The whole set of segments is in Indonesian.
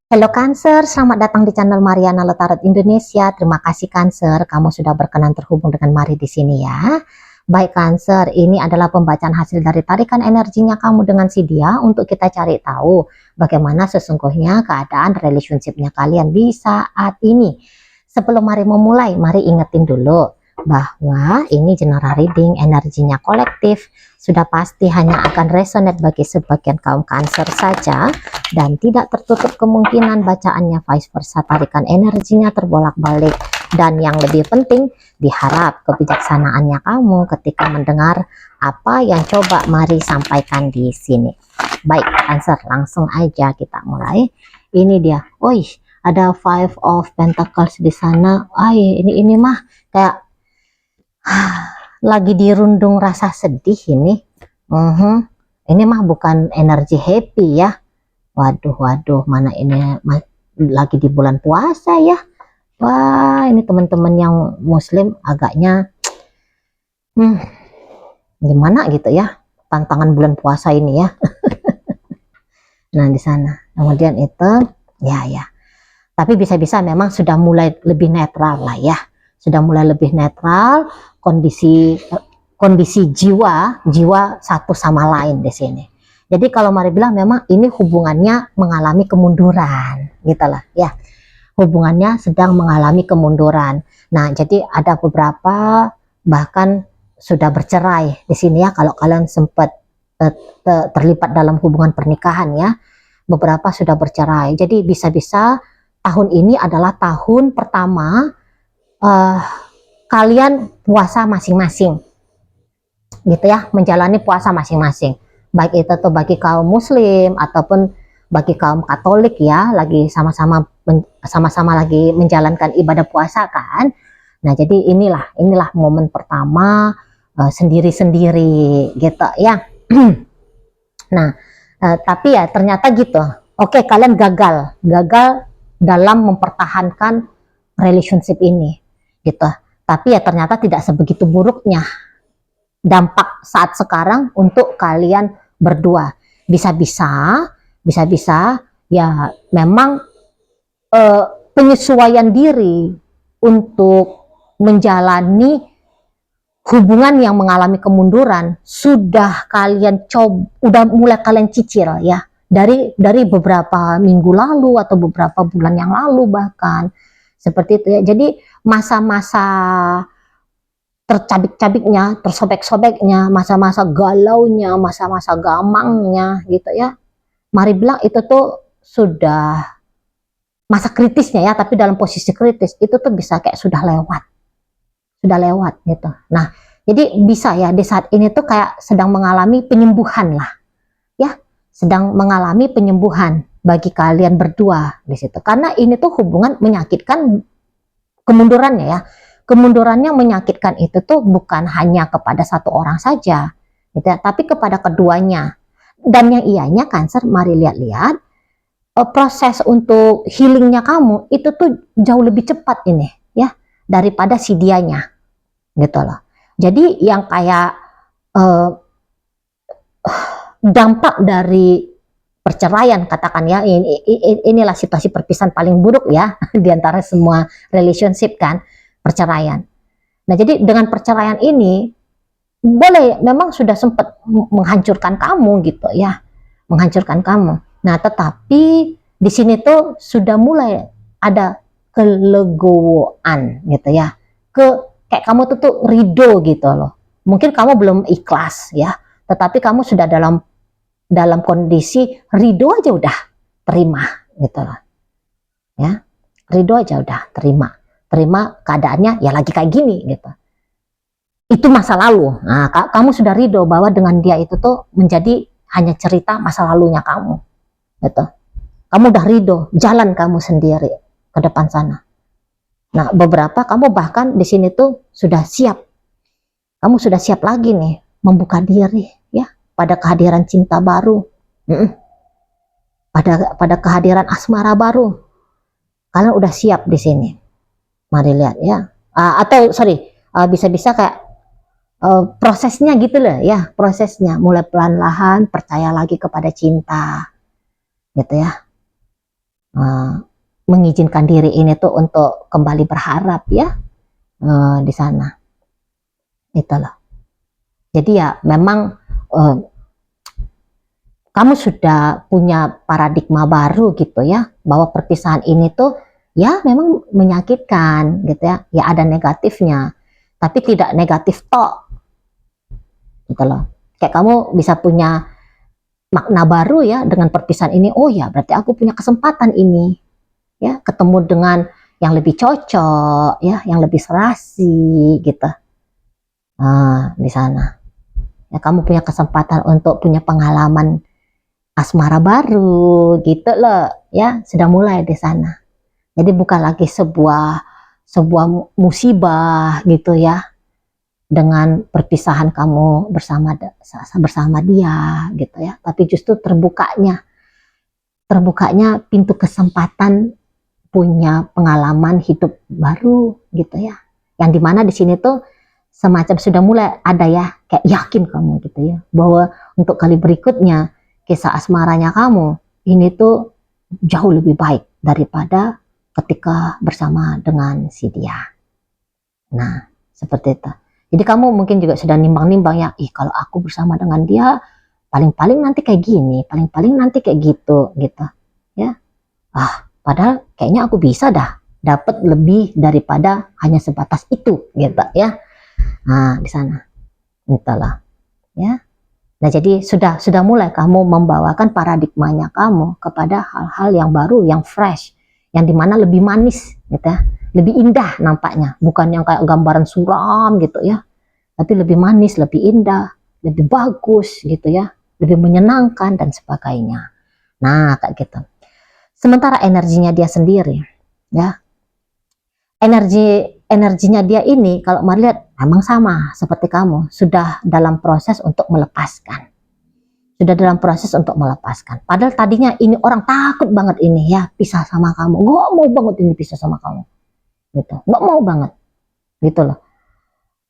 Halo Cancer, selamat datang di channel Mariana Tarot Indonesia. Terima kasih Cancer, kamu sudah berkenan terhubung dengan Mari di sini ya. Baik Cancer, ini adalah pembacaan hasil dari tarikan energinya kamu dengan si dia untuk kita cari tahu bagaimana sesungguhnya keadaan relationship-nya kalian di saat ini. Sebelum Mari memulai, mari ingetin dulu bahwa ini general reading, energinya kolektif, sudah pasti hanya akan resonate bagi sebagian kaum Cancer saja dan tidak tertutup kemungkinan bacaannya vice versa, tarikan energinya terbolak-balik. Dan yang lebih penting, diharap kebijaksanaannya kamu ketika mendengar apa yang coba Mari sampaikan di sini. Baik Cancer, langsung aja kita mulai. Ini dia, ada Five of Pentacles di sana. Ini mah kayak lagi dirundung rasa sedih ini. Ini mah bukan energi happy ya. Waduh, mana ini lagi di bulan puasa ya. Wah, ini teman-teman yang muslim agaknya gimana gitu ya, tantangan bulan puasa ini ya. Nah, di sana. Kemudian itu ya. Tapi bisa-bisa memang sudah mulai lebih netral lah ya. Sudah mulai lebih netral, kondisi jiwa satu sama lain di sini. Jadi kalau Mari bilang memang ini hubungannya mengalami kemunduran, gitu lah ya. Hubungannya sedang mengalami kemunduran. Nah, jadi ada beberapa bahkan sudah bercerai di sini ya. Kalau kalian sempat terlibat dalam hubungan pernikahan ya, beberapa sudah bercerai. Jadi bisa-bisa tahun ini adalah tahun pertama kalian puasa masing-masing, gitu ya, menjalani puasa masing-masing. Baik itu tuh bagi kaum muslim ataupun bagi kaum Katolik ya, lagi sama-sama lagi menjalankan ibadah puasa kan. Nah, jadi inilah momen pertama sendiri-sendiri gitu ya. Nah, tapi ya ternyata gitu. Oke, kalian gagal dalam mempertahankan relationship ini gitu. Tapi ya ternyata tidak sebegitu buruknya dampak saat sekarang untuk kalian berdua. Bisa-bisa ya memang penyesuaian diri untuk menjalani hubungan yang mengalami kemunduran sudah mulai kalian cicil ya, dari beberapa minggu lalu atau beberapa bulan yang lalu bahkan seperti itu ya. Jadi masa-masa tercabik-cabiknya, tersobek-sobeknya, masa-masa galaunya, masa-masa gamangnya gitu ya, Mari bilang itu tuh sudah masa kritisnya ya, tapi dalam posisi kritis itu tuh bisa kayak sudah lewat gitu. Nah, jadi bisa ya di saat ini tuh kayak sedang mengalami penyembuhan lah ya, sedang mengalami penyembuhan bagi kalian berdua di situ. Karena ini tuh hubungan menyakitkan kemundurannya ya. Kemundurannya menyakitkan itu tuh bukan hanya kepada satu orang saja gitu ya, tapi kepada keduanya. Dan yang ianya Cancer, Mari lihat-lihat proses untuk healingnya kamu itu tuh jauh lebih cepat ini ya daripada si dianya gitu loh. Jadi yang kayak dampak dari perceraian katakan ya, inilah situasi perpisahan paling buruk ya diantara semua relationship kan, perceraian. Nah, jadi dengan perceraian ini boleh memang sudah sempat menghancurkan kamu gitu ya, menghancurkan kamu. Nah, tetapi di sini tuh sudah mulai ada kelegowoan gitu ya, kayak kamu tuh ridho gitu loh. Mungkin kamu belum ikhlas ya, tetapi kamu sudah dalam kondisi ridho aja udah terima gitu loh ya, ridho aja udah terima keadaannya ya lagi kayak gini gitu. Itu masa lalu. Nah, kamu sudah ridho bahwa dengan dia itu tuh menjadi hanya cerita masa lalunya kamu gitu. Kamu udah ridho jalan kamu sendiri ke depan sana. Nah, beberapa kamu bahkan di sini tuh sudah siap, kamu sudah siap lagi nih membuka diri ya pada kehadiran cinta baru, pada kehadiran asmara baru. Kalian udah siap di sini. Mari lihat ya. Bisa-bisa kayak prosesnya gitu loh ya, prosesnya mulai pelan-lahan percaya lagi kepada cinta gitu ya. mengizinkan diri ini tuh untuk kembali berharap ya di sana. Itulah. Jadi ya memang kamu sudah punya paradigma baru gitu ya, bahwa perpisahan ini tuh ya memang menyakitkan gitu ya, ya ada negatifnya, tapi tidak negatif tok gitu loh. Kayak kamu bisa punya makna baru ya dengan perpisahan ini. Oh ya, berarti aku punya kesempatan ini ya, ketemu dengan yang lebih cocok ya, yang lebih serasi gitu. Nah, di sana ya kamu punya kesempatan untuk punya pengalaman asmara baru gitu loh ya, sudah mulai di sana. Jadi bukan lagi sebuah musibah gitu ya, dengan perpisahan kamu bersama dia gitu ya, tapi justru terbukanya pintu kesempatan punya pengalaman hidup baru gitu ya, yang dimana di sini tuh semacam sudah mulai ada ya, kayak yakin kamu gitu ya, bahwa untuk kali berikutnya kisah asmaranya kamu ini tuh jauh lebih baik daripada ketika bersama dengan si dia. Nah, seperti itu. Jadi kamu mungkin juga sudah nimbang-nimbang ya, kalau aku bersama dengan dia paling-paling nanti kayak gini, paling-paling nanti kayak gitu ya. Padahal kayaknya aku bisa dah dapat lebih daripada hanya sebatas itu gitu ya. Nah, di sana. Entahlah ya. Nah, jadi sudah mulai kamu membawakan paradigmanya kamu kepada hal-hal yang baru, yang fresh, yang dimana lebih manis gitu ya, lebih indah nampaknya, bukan yang kayak gambaran suram gitu ya, tapi lebih manis, lebih indah, lebih bagus gitu ya, lebih menyenangkan dan sebagainya. Nah, kayak gitu. Sementara energinya dia sendiri ya, energinya dia ini kalau melihat memang sama seperti kamu, sudah dalam proses untuk melepaskan. Padahal tadinya ini orang takut banget ini ya pisah sama kamu, nggak mau banget ini pisah sama kamu gitu, nggak mau banget gitu loh.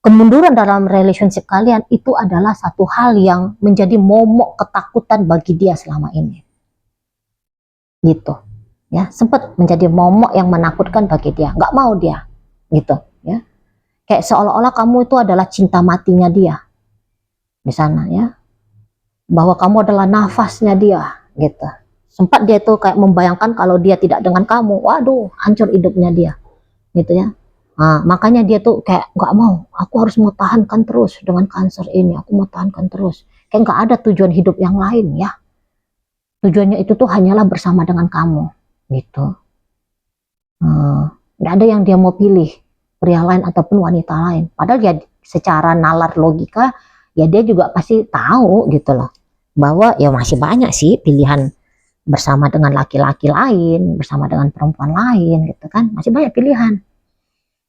Kemunduran dalam relationship kalian itu adalah satu hal yang menjadi momok ketakutan bagi dia selama ini gitu ya, sempat menjadi momok yang menakutkan bagi dia, nggak mau dia gitu ya, kayak seolah-olah kamu itu adalah cinta matinya dia di sana ya, bahwa kamu adalah nafasnya dia gitu. Sempat dia tuh kayak membayangkan kalau dia tidak dengan kamu, waduh hancur hidupnya dia gitu ya. Nah, makanya dia tuh kayak nggak mau, aku harus mau tahankan terus dengan kanker ini, aku mau tahankan terus, kayak nggak ada tujuan hidup yang lain ya, tujuannya itu tuh hanyalah bersama dengan kamu gitu. Nggak ada yang dia mau pilih pria lain ataupun wanita lain, padahal ya secara nalar logika ya dia juga pasti tahu gitu loh, bahwa ya masih banyak sih pilihan bersama dengan laki-laki lain, bersama dengan perempuan lain gitu kan, masih banyak pilihan.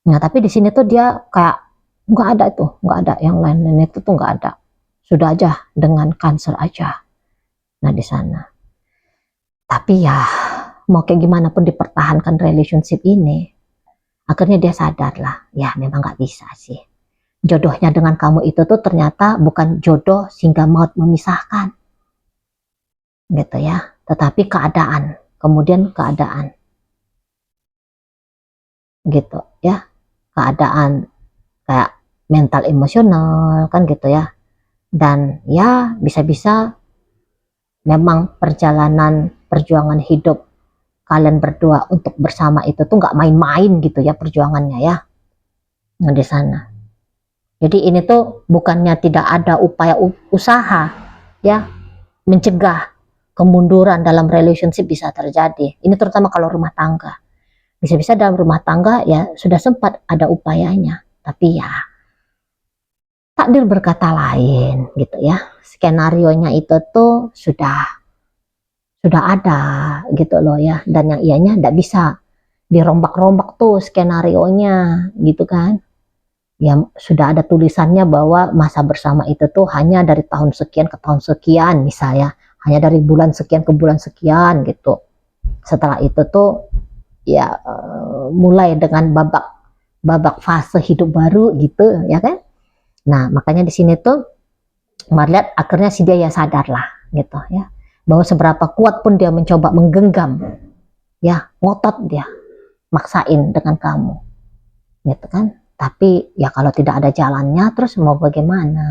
Nah, tapi di sini tuh dia kayak nggak ada tuh, nggak ada yang lain itu tuh nggak ada. Sudah aja dengan kanker aja. Nah, di sana. Tapi ya mau kayak gimana pun dipertahankan relationship ini, akhirnya dia sadar lah, ya memang nggak bisa sih. Jodohnya dengan kamu itu tuh ternyata bukan jodoh sehingga maut memisahkan. Gitu ya. Tetapi keadaan, kemudian keadaan. Gitu ya. Keadaan kayak mental emosional kan gitu ya, dan ya bisa-bisa memang perjuangan hidup kalian berdua untuk bersama itu tuh nggak main-main gitu ya perjuangannya ya. Nah, di sana jadi ini tuh bukannya tidak ada upaya usaha ya mencegah kemunduran dalam relationship bisa terjadi, ini terutama kalau rumah tangga. Bisa-bisa dalam rumah tangga ya sudah sempat ada upayanya, tapi ya takdir berkata lain gitu ya, skenario-nya itu tuh sudah ada gitu loh ya, dan yang ianya tidak bisa dirombak-rombak tuh skenario-nya gitu kan ya, sudah ada tulisannya bahwa masa bersama itu tuh hanya dari tahun sekian ke tahun sekian misalnya, hanya dari bulan sekian ke bulan sekian gitu. Setelah itu tuh ya mulai dengan babak fase hidup baru gitu ya kan. Nah, makanya di sini tuh melihat akhirnya si dia ya sadar lah gitu ya, bahwa seberapa kuat pun dia mencoba menggenggam ya ngotot dia, maksain dengan kamu, gitu kan. Tapi ya kalau tidak ada jalannya, terus mau bagaimana,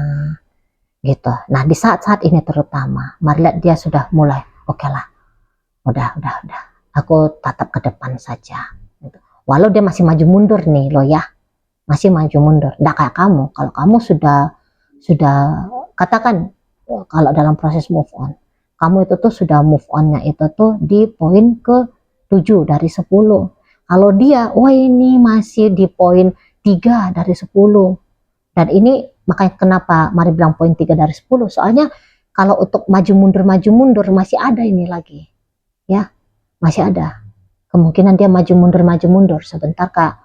gitu. Nah di saat-saat ini terutama, mari lihat dia sudah mulai, oke lah, udah, aku tatap ke depan saja. Gitu. Walau dia masih maju mundur nih lo ya, masih maju mundur. Nggak kayak kamu, kalau kamu sudah katakan kalau dalam proses move on, kamu itu tuh sudah move onnya itu tuh di poin ke 7 dari 10. Kalau dia, wah ini masih di poin 3 dari 10. Dan ini makanya kenapa mari bilang poin 3 dari 10. Soalnya kalau untuk maju mundur masih ada ini lagi. Ya, masih ada. Kemungkinan dia maju mundur sebentar Kak.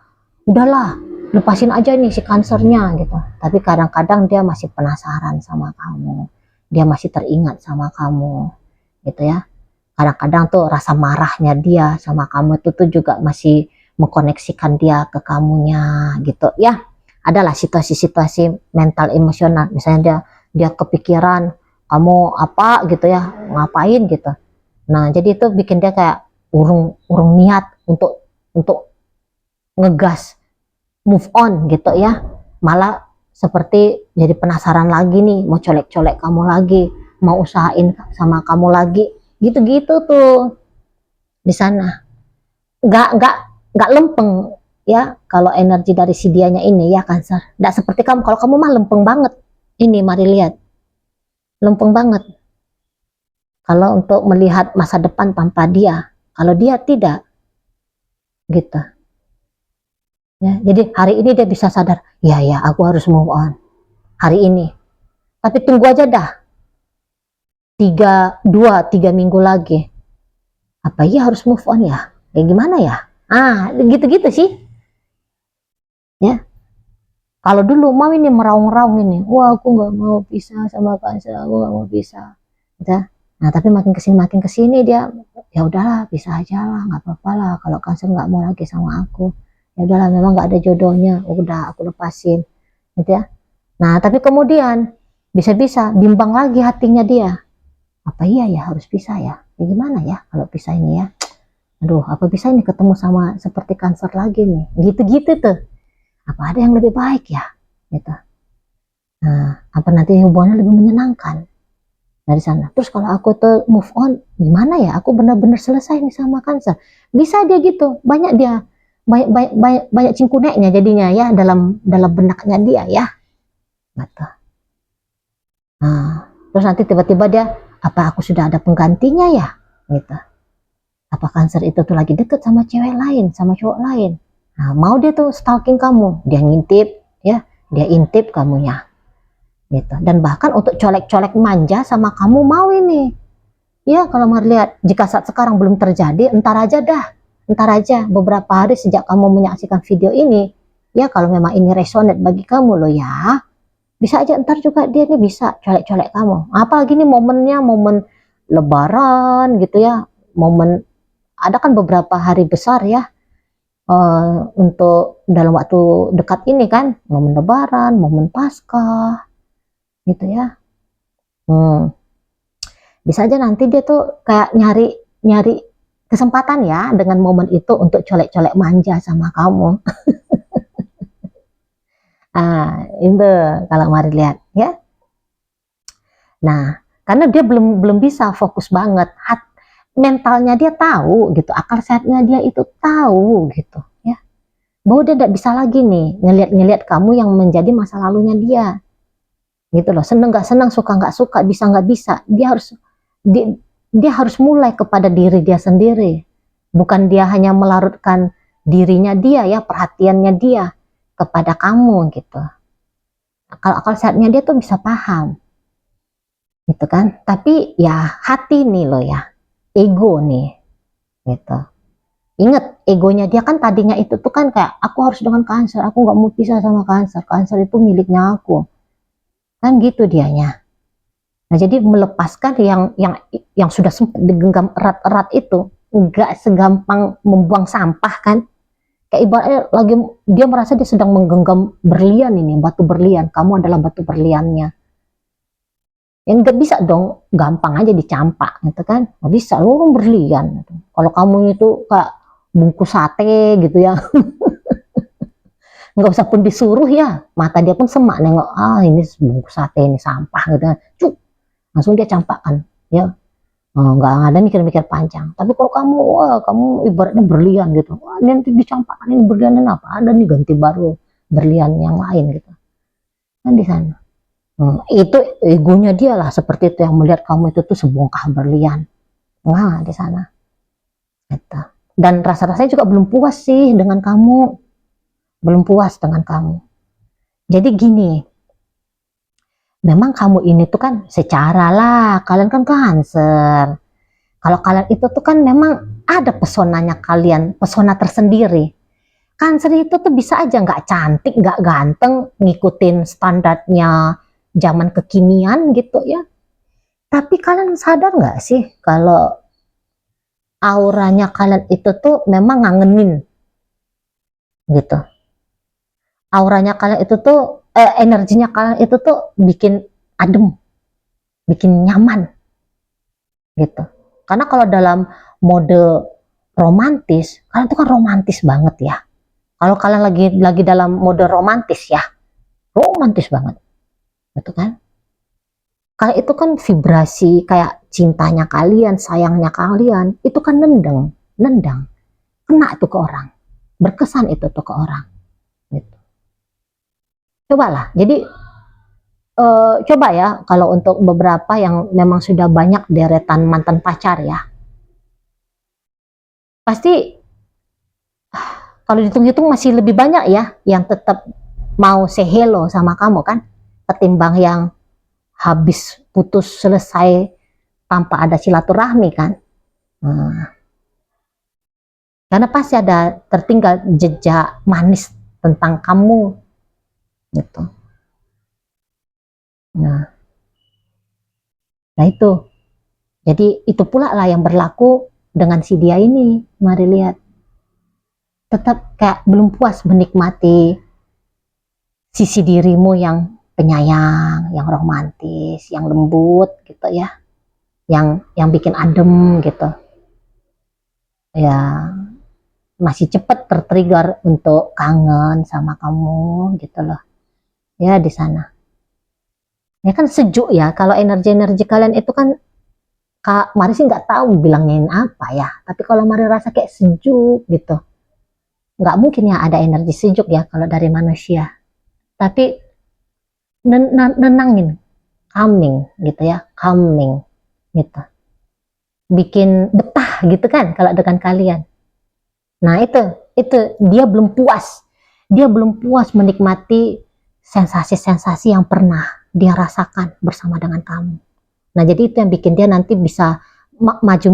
Udahlah, lepasin aja nih si kansernya gitu. Tapi kadang-kadang dia masih penasaran sama kamu. Dia masih teringat sama kamu. Gitu ya. Kadang-kadang tuh rasa marahnya dia sama kamu itu tuh juga masih mengkoneksikan dia ke kamunya gitu ya. Adalah situasi-situasi mental emosional, misalnya dia kepikiran kamu apa gitu ya, ngapain gitu. Nah jadi itu bikin dia kayak urung niat untuk ngegas move on gitu ya, malah seperti jadi penasaran lagi nih, mau colek-colek kamu lagi, mau usahain sama kamu lagi, gitu-gitu tuh di sana. Nggak lempeng ya kalau energi dari si dianya ini ya Cancer. Nggak seperti kamu, kalau kamu mah lempeng banget. Ini mari lihat, lempeng banget. Kalau untuk melihat masa depan tanpa dia, kalau dia tidak, gitu. Ya, jadi hari ini dia bisa sadar, ya aku harus move on hari ini. Tapi tunggu aja dah, 2-3 minggu lagi. Apa iya harus move on ya? Kayak gimana ya? Gitu-gitu sih. Ya, kalau dulu mau ini meraung-raung ini, wah aku nggak mau pisah sama Kansa, aku nggak mau pisah. Gitu. Nah tapi makin kesini dia, ya udahlah pisah aja lah, nggak apa-apa lah. Kalau Kansa nggak mau lagi sama aku, ya udahlah memang nggak ada jodohnya, udah aku lepasin, gitu ya. Nah tapi kemudian bisa-bisa bimbang lagi hatinya dia. Apa iya ya harus pisah ya? Ya gimana ya kalau pisah ini ya? Aduh, apa bisa ini ketemu sama seperti Cancer lagi nih? Gitu-gitu tuh. Apa ada yang lebih baik ya? Gitu. Nah, apa nanti hubungannya lebih menyenangkan dari sana? Terus kalau aku tuh move on, gimana ya? Aku benar-benar selesai nih sama Cancer. Bisa dia gitu. Banyak dia banyak cingkuneknya jadinya ya dalam benaknya dia ya. Gitu. Nah, terus nanti tiba-tiba dia, apa aku sudah ada penggantinya ya? Gitu. Apa Cancer itu tuh lagi deket sama cewek lain, sama cowok lain? Nah, mau dia tuh stalking kamu, dia ngintip, ya, dia intip kamunya, gitu. Dan bahkan untuk colek-colek manja sama kamu mau ini. Ya, kalau mau lihat, jika saat sekarang belum terjadi, entar aja beberapa hari sejak kamu menyaksikan video ini, ya kalau memang ini resonate bagi kamu loh ya, bisa aja entar juga dia nih bisa colek-colek kamu. Apalagi nih momennya momen Lebaran gitu ya, momen ada kan beberapa hari besar ya untuk dalam waktu dekat ini kan, momen Lebaran, momen Paskah, gitu ya. Bisa aja nanti dia tuh kayak nyari kesempatan ya dengan momen itu untuk colek-colek manja sama kamu. Itu kalau mari lihat ya. Nah, karena dia belum bisa fokus banget, mentalnya dia tahu gitu, akal sehatnya dia itu tahu gitu ya, bahwa dia tidak bisa lagi nih ngelihat kamu yang menjadi masa lalunya dia, gitu loh. Seneng nggak senang, suka nggak suka, bisa nggak bisa, dia harus mulai kepada diri dia sendiri, bukan dia hanya melarutkan dirinya dia ya, perhatiannya dia kepada kamu gitu. Akal sehatnya dia tuh bisa paham gitu kan. Tapi ya hati nih loh ya, ego nih gitu. Ingat egonya dia kan tadinya itu tuh kan kayak aku harus dengan Cancer, aku nggak mau pisah sama Cancer, Cancer itu miliknya aku, kan gitu dianya. Nah jadi melepaskan yang sudah sempat digenggam erat-erat itu nggak segampang membuang sampah kan. Kayak ibaratnya lagi dia merasa dia sedang menggenggam berlian, ini batu berlian, kamu adalah batu berliannya. Ya nggak bisa dong gampang aja dicampak gitu kan, nggak bisa lo berlian gitu. Kalau kamu itu kayak bungkus sate gitu ya, nggak usah pun disuruh ya, mata dia pun semak nengok, ah ini bungkus sate, ini sampah gitu kan, cuk langsung dia campakkan ya. Nggak ada mikir-mikir panjang. Tapi kalau kamu, wah kamu ibaratnya berlian gitu, wah ini nanti dicampakkan, ini berlian apa, ada nih ganti baru berlian yang lain gitu kan di sana. Itu egonya dia lah seperti itu, yang melihat kamu itu tuh sebongkah berlian. Nah di sana gitu. Dan rasa-rasanya juga belum puas sih dengan kamu, belum puas dengan kamu. Jadi gini, memang kamu ini tuh kan secara lah kalian kan Cancer. Kalau kalian itu tuh kan memang ada pesonanya kalian, pesona tersendiri. Cancer itu tuh bisa aja nggak cantik, nggak ganteng, ngikutin standarnya zaman kekinian gitu ya. Tapi kalian sadar nggak sih kalau auranya kalian itu tuh memang ngangenin gitu. Auranya kalian itu tuh, energinya kalian itu tuh bikin adem, bikin nyaman gitu. Karena kalau dalam mode romantis, kalian tuh kan romantis banget ya. Kalau kalian lagi dalam mode romantis ya, romantis banget, gitu kan? Kayak itu kan vibrasi kayak cintanya kalian, sayangnya kalian, itu kan nendang, nendang, kena itu ke orang, berkesan itu tuh ke orang. Gitu. Cobalah, jadi coba ya kalau untuk beberapa yang memang sudah banyak deretan mantan pacar ya, pasti kalau dihitung-hitung masih lebih banyak ya yang tetap mau say hello sama kamu kan, ketimbang yang habis putus selesai tanpa ada silaturahmi kan. Nah, karena pasti ada tertinggal jejak manis tentang kamu gitu. Nah, nah itu. Jadi itu pula lah yang berlaku dengan si dia ini. Mari lihat. Tetap kayak belum puas menikmati sisi dirimu yang penyayang, yang romantis, yang lembut gitu ya. Yang bikin adem gitu. Ya, masih cepet tertrigger untuk kangen sama kamu gitu loh. Ya di sana. Ya kan sejuk ya. Kalau energi-energi kalian itu kan, Kak Mari sih nggak tahu bilangin apa ya. Tapi kalau Mari rasa kayak sejuk gitu. Nggak mungkin ya ada energi sejuk ya kalau dari manusia. Tapi nenangin, calming gitu ya, calming gitu. Bikin betah gitu kan kalau dengan kalian. Nah itu dia belum puas. Dia belum puas menikmati sensasi-sensasi yang pernah dia rasakan bersama dengan kamu. Nah, jadi itu yang bikin dia nanti bisa maju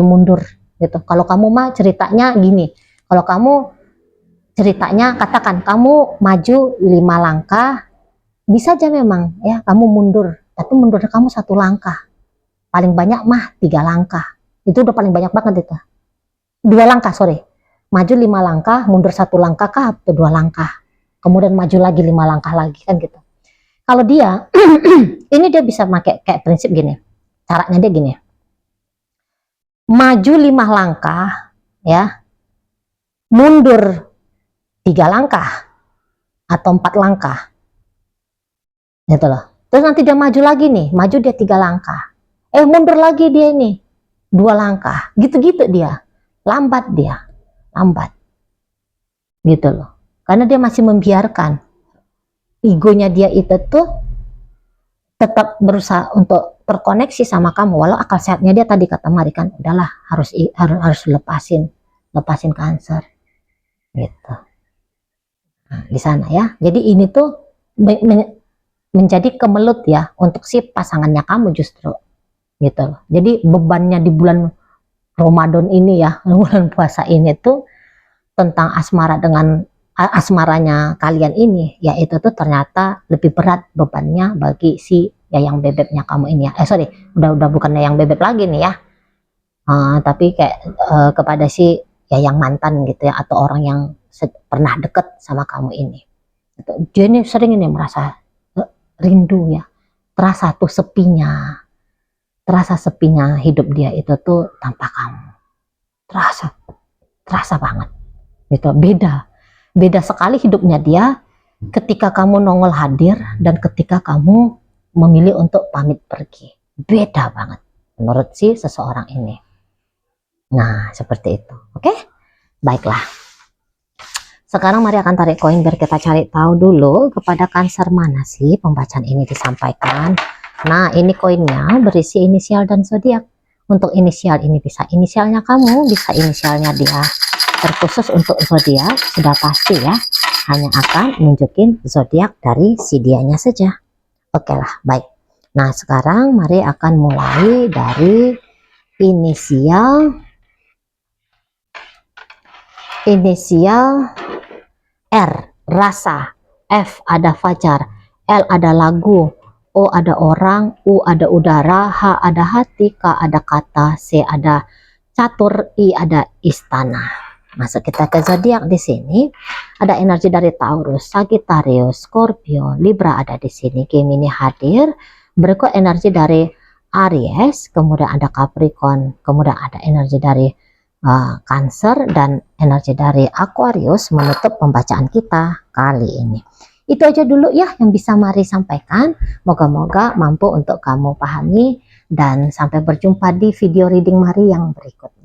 mundur gitu. Kalau kamu mah ceritanya gini, kalau kamu ceritanya katakan kamu maju 5 langkah, bisa aja memang ya kamu mundur, tapi mundur kamu 1 langkah. Paling banyak mah 3 langkah. Itu udah paling banyak banget itu. 2 langkah, sorry. Maju 5 langkah, mundur 1 langkah kah atau 2 langkah. Kemudian maju lagi 5 langkah lagi kan gitu. Kalau dia ini dia bisa pakai kayak prinsip gini. Caranya dia gini. Maju 5 langkah ya, mundur 3 langkah atau 4 langkah. Gitu loh. Terus nanti dia maju lagi nih, maju dia 3 langkah. Mundur lagi dia ini 2 langkah. Gitu-gitu dia. Lambat dia. Lambat. Gitu loh. Karena dia masih membiarkan egonya dia itu tuh tetap berusaha untuk terkoneksi sama kamu, walau akal sehatnya dia tadi kata Mari kan udahlah harus lepasin Cancer gitu. Nah, di sana ya. Jadi ini tuh menjadi kemelut ya untuk si pasangannya kamu justru gitu loh. Jadi bebannya di bulan Ramadan ini ya, bulan puasa ini tuh tentang asmaranya kalian ini, yaitu tuh ternyata lebih berat bebannya bagi si Yayang Bebeknya kamu ini ya. Sorry, udah bukan Yayang Bebek lagi nih ya. Tapi kayak kepada si Yayang mantan gitu ya, atau orang yang pernah deket sama kamu ini. Dia ini sering ini merasa rindu ya, terasa tuh sepinya, hidup dia itu tuh tanpa kamu. Terasa banget gitu. Beda sekali hidupnya dia ketika kamu nongol hadir dan ketika kamu memilih untuk pamit pergi. Beda banget menurut si seseorang ini. Nah, seperti itu. Oke? Baiklah. Sekarang mari akan tarik koin biar kita cari tahu dulu kepada Cancer mana sih pembacaan ini disampaikan. Nah, ini koinnya berisi inisial dan zodiak. Untuk inisial ini bisa inisialnya kamu, bisa inisialnya dia. Terkhusus untuk zodiak sudah pasti ya, hanya akan nunjukin zodiak dari si dianya saja. Oke lah, baik. Nah, sekarang mari akan mulai dari inisial R, rasa, F ada fajar, L ada lagu, O ada orang, U ada udara, H ada hati, K ada kata, C ada catur, I ada istana. Masuk kita ke zodiak. Di sini ada energi dari Taurus, Sagittarius, Scorpio, Libra ada di sini, Gemini hadir. Berikut energi dari Aries, kemudian ada Capricorn, kemudian ada energi dari Cancer dan energi dari Aquarius menutup pembacaan kita kali ini. Itu aja dulu ya yang bisa Mari sampaikan. Moga-moga mampu untuk kamu pahami dan sampai berjumpa di video reading Mari yang berikutnya.